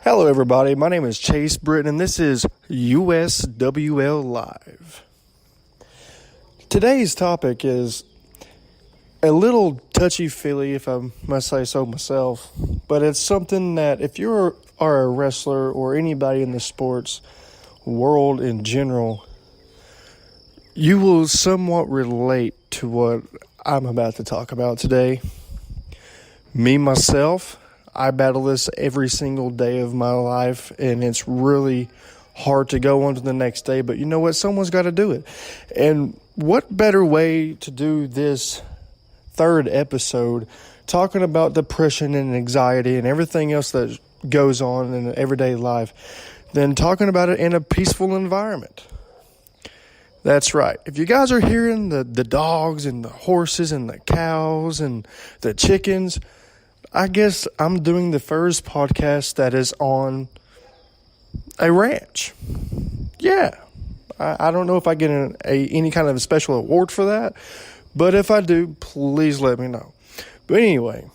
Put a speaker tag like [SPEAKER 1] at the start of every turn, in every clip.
[SPEAKER 1] Hello everybody, my name is Chase Britton and this is USWL Live. Today's topic is a little touchy-feely, if I must say so myself, but it's something that if you are a wrestler or anybody in the sports world in general, you will somewhat relate to what I'm about to talk about today. Me, myself, I battle this every single day of my life, and it's really hard to go on to the next day. But you know what? Someone's got to do it. And what better way to do this third episode, talking about depression and anxiety and everything else that goes on in everyday life, than talking about it in a peaceful environment. That's right. If you guys are hearing the dogs and the horses and the cows and the chickens, I guess I'm doing the first podcast that is on a ranch. Yeah. I don't know if I get any kind of a special award for that, but if I do, please let me know. But anyway,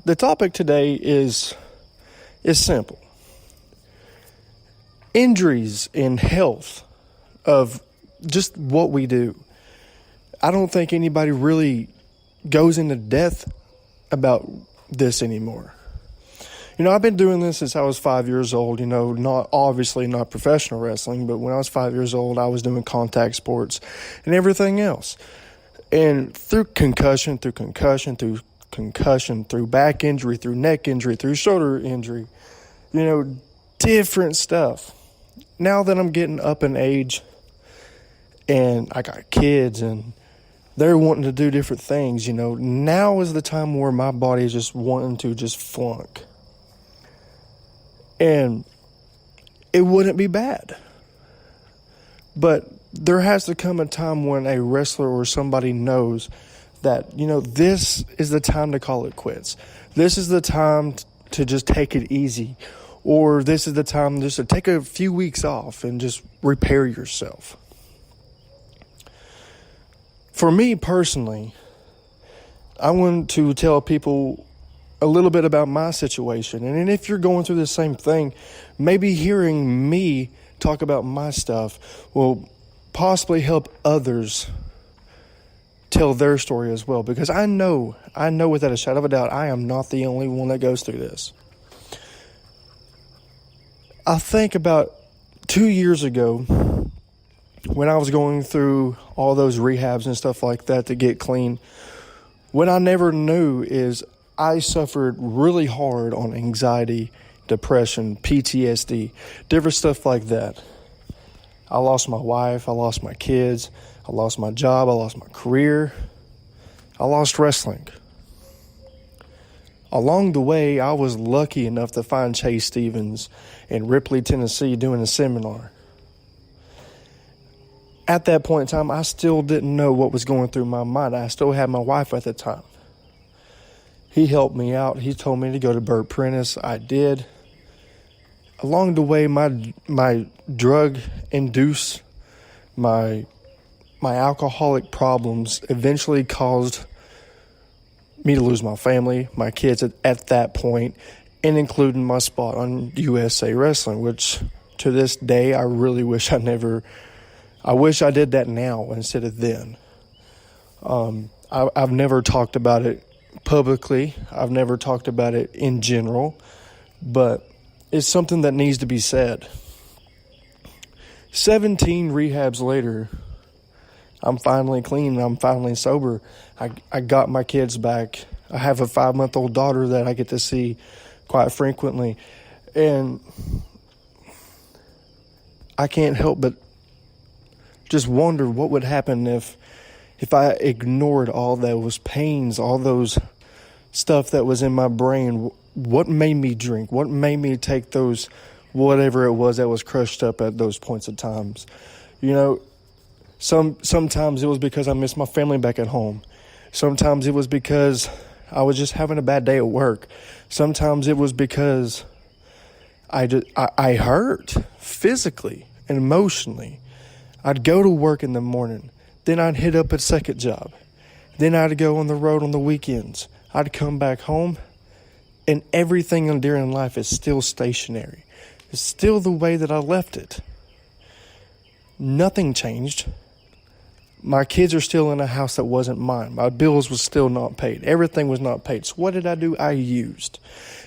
[SPEAKER 1] the topic today is simple. Injuries and health of just what we do. I don't think anybody really goes into depth about this anymore. You know, I've been doing this since I was 5 years old, not professional wrestling, but when I was 5 years old, I was doing contact sports and everything else. And through concussion, through back injury, through neck injury, through shoulder injury, different stuff. Now that I'm getting up in age and I got kids and they're wanting to do different things, now is the time where my body is just wanting to just flunk. And it wouldn't be bad. But there has to come a time when a wrestler or somebody knows that, this is the time to call it quits. This is the time to just take it easy. Or this is the time just to take a few weeks off and just repair yourself. For me personally, I want to tell people a little bit about my situation. And if you're going through the same thing, maybe hearing me talk about my stuff will possibly help others tell their story as well. Because I know without a shadow of a doubt, I am not the only one that goes through this. I think about 2 years ago, when I was going through all those rehabs and stuff like that to get clean, what I never knew is I suffered really hard on anxiety, depression, PTSD, different stuff like that. I lost my wife, I lost my kids, I lost my job, I lost my career, I lost wrestling. Along the way, I was lucky enough to find Chase Stevens in Ripley, Tennessee, doing a seminar. At that point in time, I still didn't know what was going through my mind. I still had my wife at the time. He helped me out. He told me to go to Burt Prentice. I did. Along the way, my drug-induced, my alcoholic problems eventually caused me to lose my family, my kids at that point, and including my spot on USA Wrestling, which to this day, I really wish I wish I did that now instead of then. I've never talked about it publicly. I've never talked about it in general, but it's something that needs to be said. 17 rehabs later, I'm finally clean. I'm finally sober. I got my kids back. I have a 5-month-old daughter that I get to see quite frequently. And I can't help but just wonder what would happen if I ignored all those pains, all those stuff that was in my brain. What made me drink? What made me take those, whatever it was that was crushed up at those points of times? Sometimes it was because I missed my family back at home. Sometimes it was because I was just having a bad day at work. Sometimes it was because I hurt physically and emotionally. I'd go to work in the morning. Then I'd hit up a second job. Then I'd go on the road on the weekends. I'd come back home And everything during life is still stationary. It's still the way that I left it. Nothing changed. My kids are still in a house that wasn't mine. My bills was still not paid. Everything was not paid. So what did I do? I used.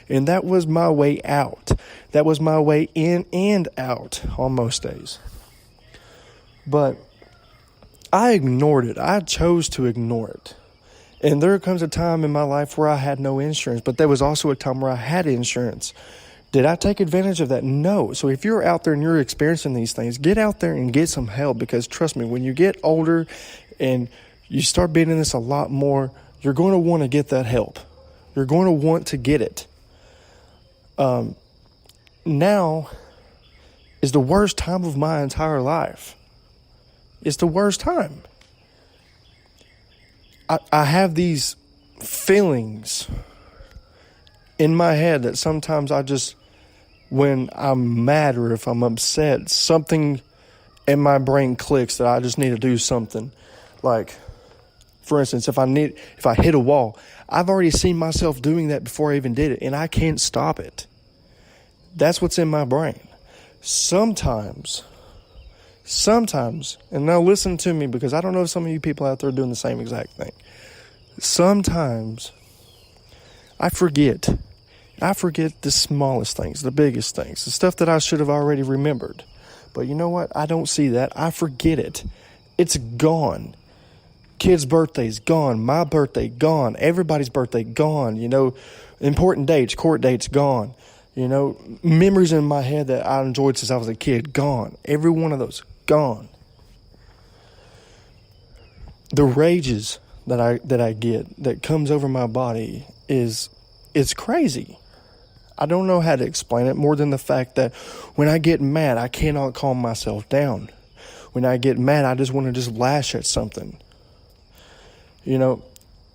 [SPEAKER 1] And that was my way out. That was my way in and out on most days. But I ignored it. I chose to ignore it. And there comes a time in my life where I had no insurance, but there was also a time where I had insurance. Did I take advantage of that? No. So if you're out there and you're experiencing these things, get out there and get some help, because trust me, when you get older and you start being in this a lot more, you're going to want to get that help. You're going to want to get it. Now is the worst time of my entire life. It's the worst time. I have these feelings in my head that sometimes when I'm mad or if I'm upset, something in my brain clicks that I just need to do something. Like, for instance, if I hit a wall, I've already seen myself doing that before I even did it, and I can't stop it. That's what's in my brain. Sometimes, and now listen to me, because I don't know if some of you people out there are doing the same exact thing. Sometimes I forget the smallest things, the biggest things, the stuff that I should have already remembered. But you know what? I don't see that. I forget it. It's gone. Kids' birthdays, gone. My birthday, gone. Everybody's birthday, gone. Important dates, court dates, gone. Memories in my head that I enjoyed since I was a kid, gone. Every one of those, gone. The rages that I get, that comes over my body, it's crazy. I don't know how to explain it more than the fact that when I get mad, I cannot calm myself down. When I get mad, I just want to lash at something. And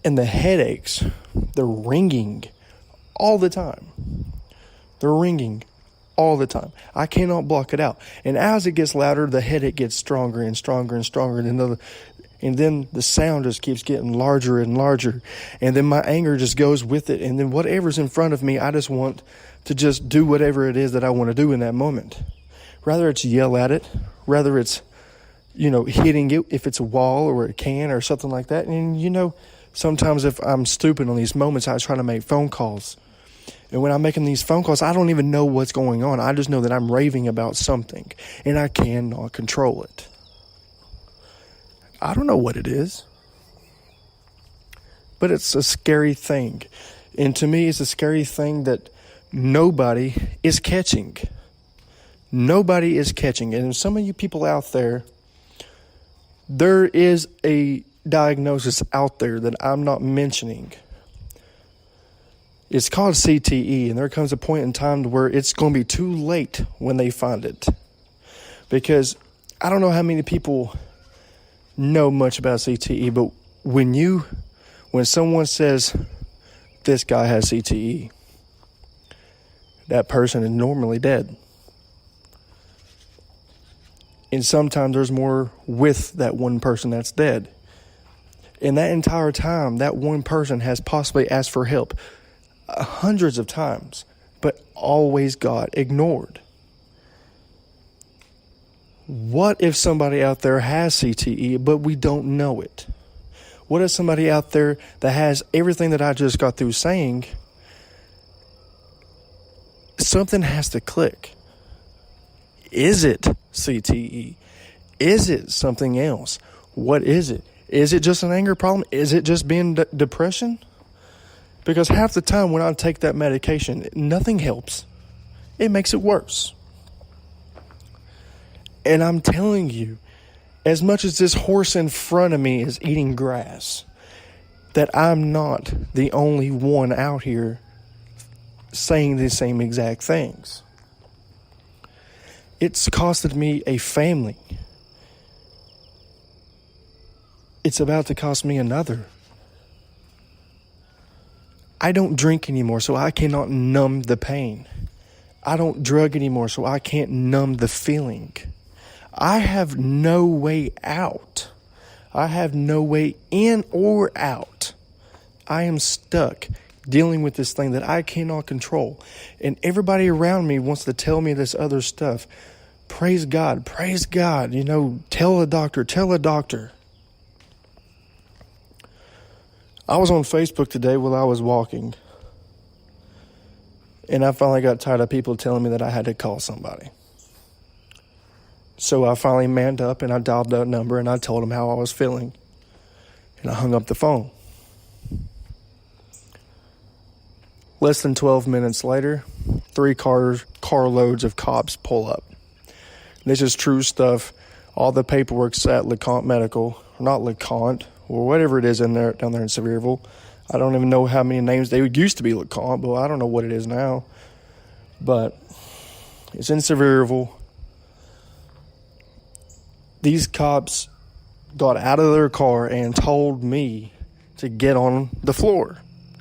[SPEAKER 1] the headaches, they're ringing all the time. They're ringing all the time. I cannot block it out. And as it gets louder, the headache gets stronger and stronger and stronger. And then the sound just keeps getting larger and larger. And then my anger just goes with it. And then whatever's in front of me, I just want to just do whatever it is that I want to do in that moment. Rather it's yell at it. Rather it's, hitting it if it's a wall or a can or something like that. And, sometimes if I'm stupid on these moments, I try to make phone calls. And when I'm making these phone calls, I don't even know what's going on. I just know that I'm raving about something, and I cannot control it. I don't know what it is, but it's a scary thing. And to me, it's a scary thing that nobody is catching. Nobody is catching. And some of you people out there is a diagnosis out there that I'm not mentioning. It's called CTE, and there comes a point in time where it's going to be too late when they find it. Because I don't know how many people know much about CTE, but when someone says this guy has CTE, that person is normally dead. And sometimes there's more with that one person that's dead. And that entire time, that one person has possibly asked for help hundreds of times, but always got ignored. What if somebody out there has CTE, but we don't know it? What if somebody out there that has everything that I just got through saying, something has to click? Is it CTE? Is it something else? What is it? Is it just an anger problem? Is it just being depression? Because half the time when I take that medication, nothing helps. It makes it worse. And I'm telling you, as much as this horse in front of me is eating grass, that I'm not the only one out here saying the same exact things. It's costed me a family. It's about to cost me another. I don't drink anymore, so I cannot numb the pain. I don't drug anymore, so I can't numb the feeling. I have no way out. I have no way in or out. I am stuck dealing with this thing that I cannot control. And everybody around me wants to tell me this other stuff. Praise God, tell a doctor. I was on Facebook today while I was walking, and I finally got tired of people telling me that I had to call somebody. So I finally manned up and I dialed that number and I told them how I was feeling. And I hung up the phone. Less than 12 minutes later, 3 carloads of cops pull up. This is true stuff. All the paperwork's at LeConte Medical, not LeConte, or whatever it is down there in Sevierville. I don't even know how many names. They used to be LeConte, but I don't know what it is now. But it's in Sevierville. These cops got out of their car and told me to get on the floor.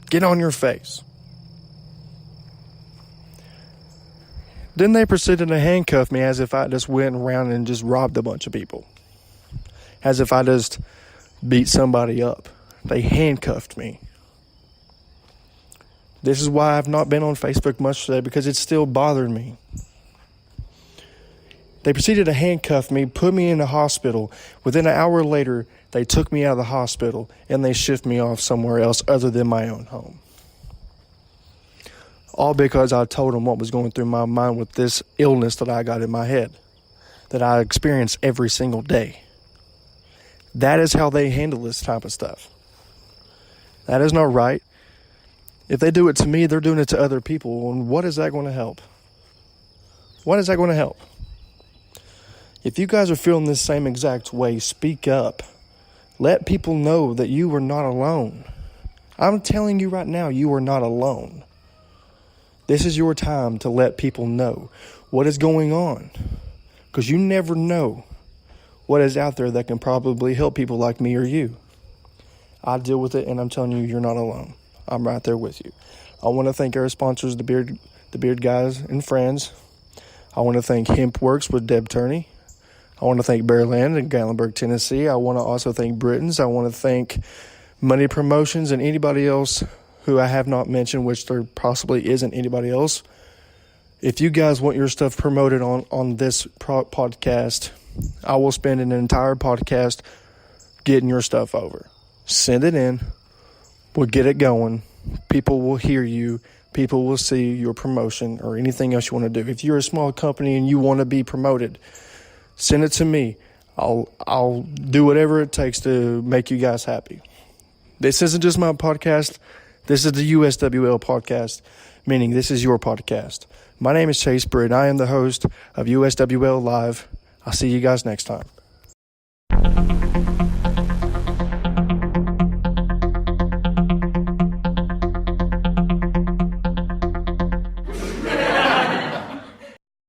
[SPEAKER 1] Get on your face. Then they proceeded to handcuff me as if I just went around and just robbed a bunch of people. As if I just beat somebody up. They handcuffed me. This is why I've not been on Facebook much today, because it's still bothering me. They proceeded to handcuff me, put me in the hospital. Within an hour later, they took me out of the hospital and they shipped me off somewhere else other than my own home. All because I told them what was going through my mind with this illness that I got in my head, that I experience every single day. That is how they handle this type of stuff. That is not right. If they do it to me, they're doing it to other people. And what is that going to help? What is that going to help? If you guys are feeling this same exact way, speak up. Let people know that you are not alone. I'm telling you right now, you are not alone. This is your time to let people know what is going on. Because you never know what is out there that can probably help people like me or you. I deal with it, and I'm telling you, you're not alone. I'm right there with you. I want to thank our sponsors, the Beard Guys and Friends. I want to thank HempWorks with Deb Turney. I want to thank Bearland in Gatlinburg, Tennessee. I want to also thank Britton's. I want to thank Money Promotions and anybody else who I have not mentioned, which there possibly isn't anybody else. If you guys want your stuff promoted on this podcast, I will spend an entire podcast getting your stuff over. Send it in. We'll get it going. People will hear you. People will see your promotion or anything else you want to do. If you're a small company and you want to be promoted, send it to me. I'll do whatever it takes to make you guys happy. This isn't just my podcast. This is the USWL podcast, meaning this is your podcast. My name is Chase Britton. I am the host of USWL Live. I'll see you guys next time.